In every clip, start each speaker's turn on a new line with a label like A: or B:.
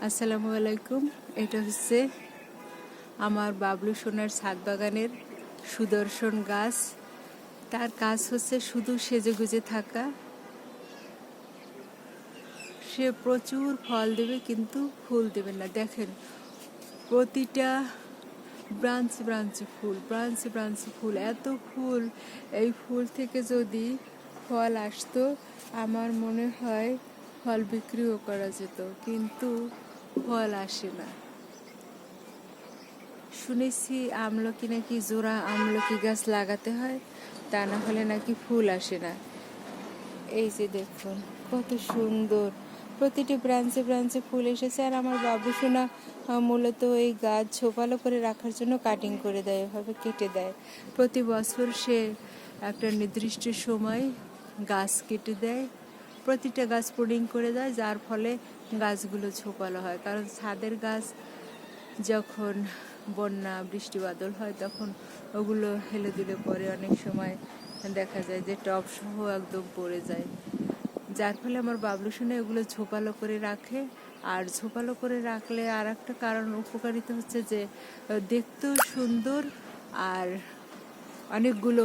A: আসসালামু আলাইকুম। এটা হচ্ছে আমার বাবলু সোনার ছাদ বাগানের সুদর্শন গাছ। তার কাজ হচ্ছে শুধু সেজেগুজে থাকা। সে প্রচুর ফল দেবে কিন্তু ফুল দেবে না। দেখেন, প্রতিটা ব্রাঞ্চে ব্রাঞ্চে ফুল, ব্রাঞ্চে ব্রাঞ্চে ফুল, এত ফুল। এই ফুল থেকে যদি ফল আসতো, আমার মনে হয় ফল বিক্রিও করা যেত, কিন্তু ফল আসে না। শুনেছি আমলকি নাকি জোড়া আমলকি গাছ লাগাতে হয়, তা না হলে নাকি ফুল আসে না। এই যে দেখুন কত সুন্দর, প্রতিটি ব্রাঞ্চে ব্রাঞ্চে ফুল এসেছে। আর আমার বাবু সোনা মূলত এই গাছ ঝোপালো করে রাখার জন্য কাটিং করে দেয়, এভাবে কেটে দেয়। প্রতি বছর সে একটা নির্দিষ্ট সময় গাছ কেটে দেয়, প্রতিটা গাছ প্রুনিং করে দেয়, যার ফলে গাছগুলো ঝোপালো হয়। কারণ ছাদের গাছ যখন বন্যা বৃষ্টি বাদল হয় তখন ওগুলো হেলে দিলে পরে অনেক সময় দেখা যায় যে টব সহ একদম পড়ে যায়, যার ফলে আমার বাবলু সোনা এগুলো ঝোপালো করে রাখে। আর ঝোপালো করে রাখলে আর একটা কারণ উপকারিতা হচ্ছে যে দেখতেও সুন্দর, আর অনেকগুলো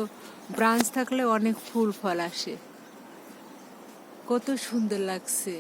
A: ব্রাঞ্চ থাকলে অনেক ফুল ফল আসে। কত সুন্দর লাগছে।